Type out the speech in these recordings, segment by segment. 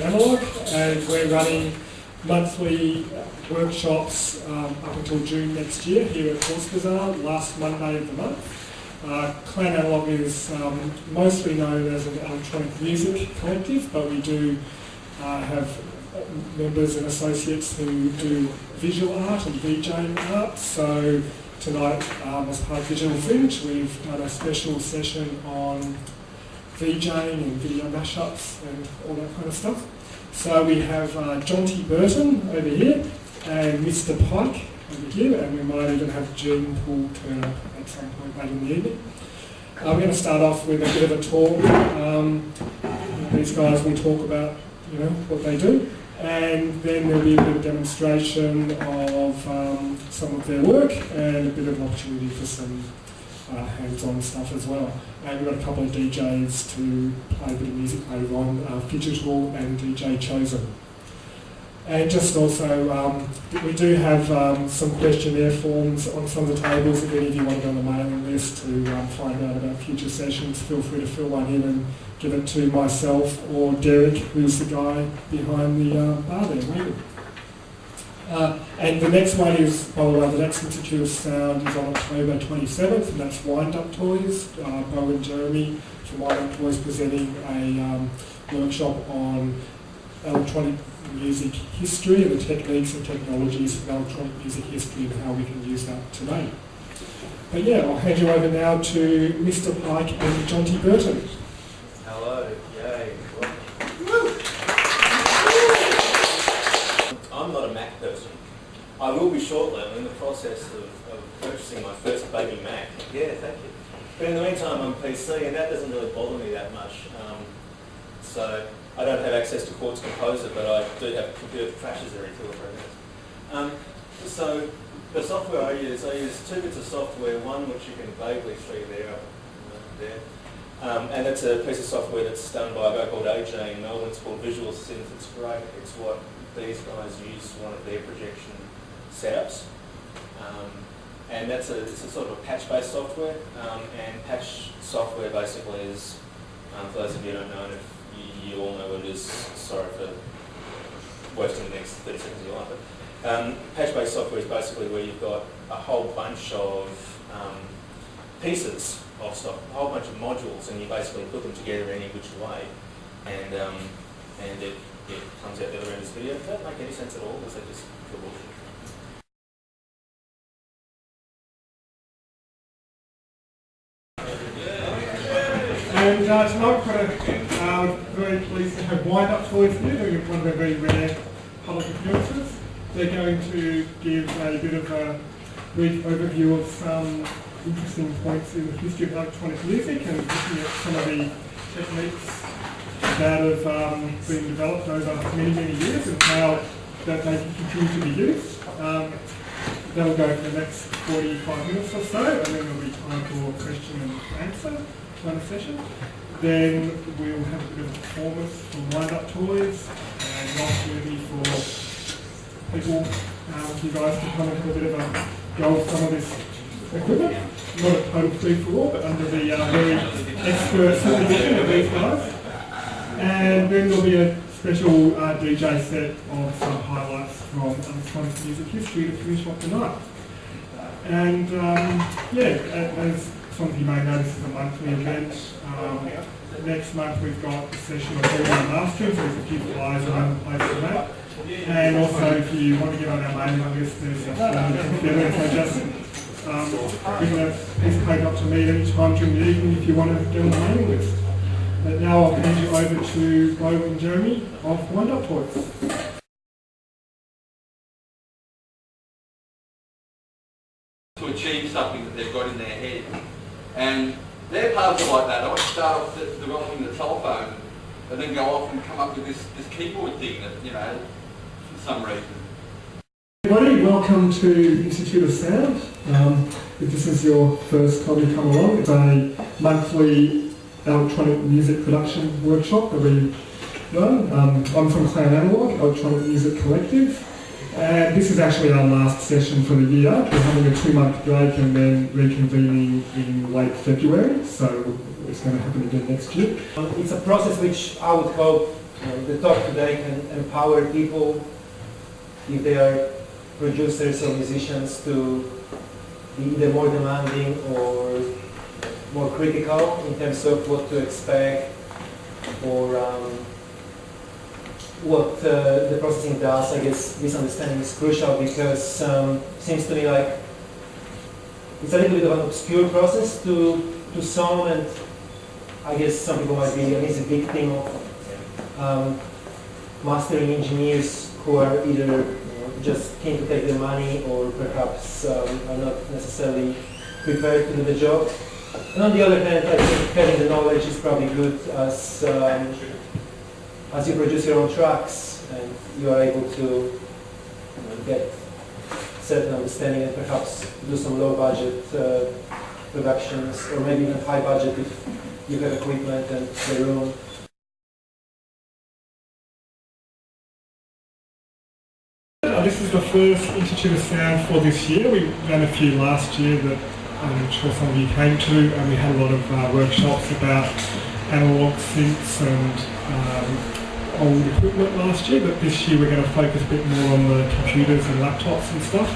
Analogue, and we're running monthly workshops up until June next year here at Horse Bazaar, last Monday of the month. Clan Analogue is mostly known as an electronic music collective, but we do have members and associates who do visual art and DJing art. So tonight, as part of Digital Fringe, we've done a special session on DJing and video mashups and all that kind of stuff. So we have Jonty Burton over here and Mr. Pike over here, and we might even have Jean Paul Turner at some point later in the evening. We're going to start off with a bit of a talk. These guys will talk about what they do, and then there'll be a bit of demonstration of some of their work and a bit of an opportunity for some hands-on stuff as well. And we've got a couple of DJs to play a bit of music later on, Digital and DJ Chosen. And just also, we do have some questionnaire forms on some of the tables. If any of you want to go on the mailing list to find out about future sessions, feel free to fill one in and give it to myself or Derek, who's the guy behind the bar there waiting. And the next one is, by the way, the next Institute of Sound is on October 27th, and that's Wind Up Toys. Bo and Jeremy from Wind Up Toys presenting a workshop on electronic music history and the techniques and technologies of electronic music history and how we can use that today. But yeah, I'll hand you over now to Mr. Pike and Jonty Burton. Hello, yay. I'm not a Mac person. I will be shortly. I'm in the process of purchasing my first baby Mac. Yeah, thank you. But in the meantime, I'm PC, and that doesn't really bother me that much. So I don't have access to Quartz Composer, but I do have a computer that crashes every 2 or 3 minutes. So the software I use 2 bits of software, one which you can vaguely see there, and it's a piece of software that's done by a guy called AJ in Melbourne. It's called Visual Synth. It's great. It's what these guys use for one of their projection setups. And it's a sort of a patch-based software. And patch software basically is, for those of you who don't know, and if you all know what it is, sorry for wasting the next 30 seconds of your life. But patch-based software is basically where you've got a whole bunch of pieces of stuff, a whole bunch of modules, and you basically put them together any which way, and it comes out the other end of this video. Does that make any sense at all? Or is that just pure bullshit? And tonight we're very pleased to have Wind Up Toys here. They're one of our very rare public appearances. They're going to give a bit of a brief overview of some interesting points in the history of electronic music and looking at some of the techniques that have been developed over many, many years and how that they can continue to be used. That'll go for the next 45 minutes or so, and then there'll be time for question and answer kind of session. Then we'll have a bit of a performance from Wind Up Toys and an opportunity for people, you guys to come and have a bit of a go with some of this equipment. Not a total free-for-all, but under the very expert supervision of these guys. And then there'll be a special DJ set of some highlights from electronic music history to finish off the night. And as some of you may know, this is a monthly event. Next month we've got a session of audio mastering, so there's a few flyers around the place for that. And also, if you want to get on our mailing list, there's a form you can fill in. So just bring that piece of paper up to me any time during the evening if you want to get on the mailing list. But now I'll hand you over to Bo and Jeremy of Wind Up Toys. To achieve something that they've got in their head. And their paths are like that. I want to start off developing the telephone and then go off and come up with this keyboard thing that, for some reason. Everybody, welcome to Institute of Sound. If this is your first time you come along, it's a monthly electronic music production workshop that we run. I'm from Clan Analogue, Electronic Music Collective. And this is actually our last session for the year. We're having a 2-month break and then reconvening in late February, so it's going to happen again next year. It's a process which I would hope the talk today can empower people if they are producers or musicians to be either more demanding or more critical in terms of what to expect or what the processing does. I guess this understanding is crucial because it seems to me like it's a little bit of an obscure process to some, and I guess some people might be an easy victim of mastering engineers who are either just keen to take their money or perhaps are not necessarily prepared to do the job. And on the other hand, I think having the knowledge is probably good as you produce your own tracks and you are able to get certain understanding and perhaps do some low budget productions, or maybe even high budget if you have equipment and the room. This is the first Institute of Sound for this year. We ran a few last year that I'm sure some of you came to, and we had a lot of workshops about analog synths and old equipment last year, but this year we're going to focus a bit more on the computers and laptops and stuff.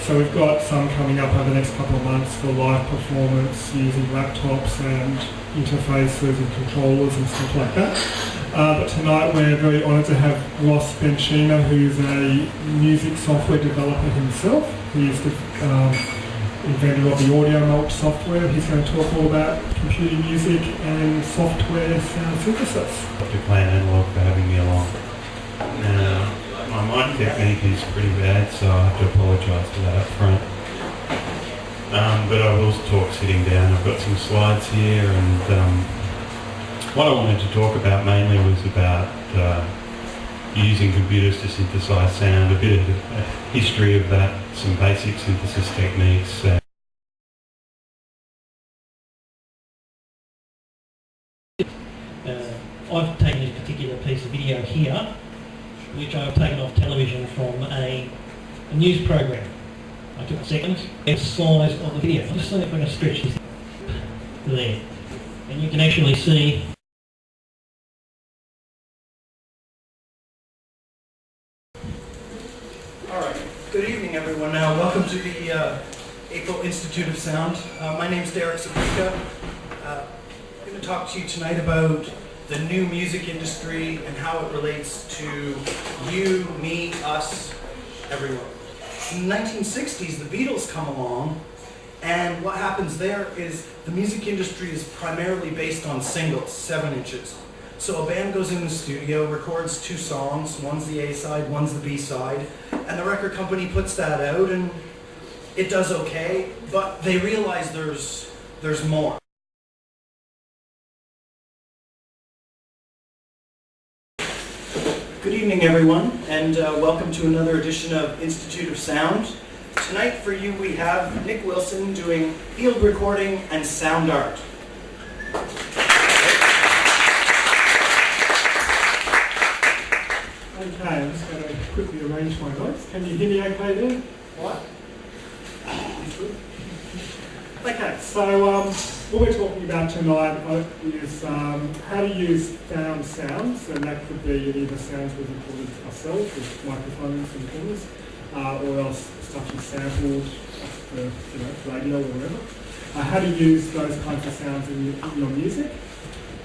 So we've got some coming up over the next couple of months for live performance using laptops and interfaces and controllers and stuff like that. But tonight we're very honoured to have Ross Benchina, who's a music software developer himself. He's the inventor of the audio mulch software. He's going to talk all about computer music and software sound synthesis. To Clan Analogue for having me along. My mic technique is pretty bad, so I have to apologise for that up front. But I will talk sitting down. I've got some slides here, and what I wanted to talk about mainly was about using computers to synthesize sound, a bit of a history of that, some basic synthesis techniques. I've taken this particular piece of video here, which I've taken off television from a news program. I took seconds, the size of the video. Just see if I can stretch this there. And you can actually see Good evening, everyone. Welcome to the April Institute of Sound. My name is Derek Sabrika. I'm going to talk to you tonight about the new music industry and how it relates to you, me, us, everyone. In the 1960s, the Beatles come along, and what happens there is the music industry is primarily based on singles, 7 inches. So a band goes in the studio, records 2 songs, one's the A side, one's the B side, and the record company puts that out, and it does okay, but they realize there's more. Good evening, everyone, and welcome to another edition of Institute of Sound. Tonight for you we have Nick Wilson doing field recording and sound art. Okay, I'm just going to quickly arrange my notes. Can you hear me okay there? What? Okay, so what we're talking about tonight is how to use found sounds, and that could be either sounds we've recorded ourselves with microphones and recorders, or else stuff you sampled off the radio or whatever. How to use those kinds of sounds in your music,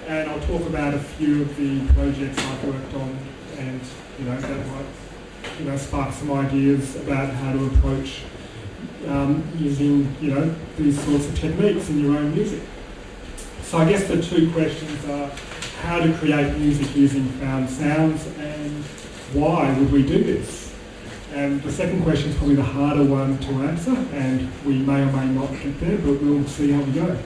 and I'll talk about a few of the projects I've worked on, and that might spark some ideas about how to approach using these sorts of techniques in your own music. So I guess the 2 questions are how to create music using found sounds, and why would we do this? And the second question is probably the harder one to answer, and we may or may not get there, but we'll see how we go.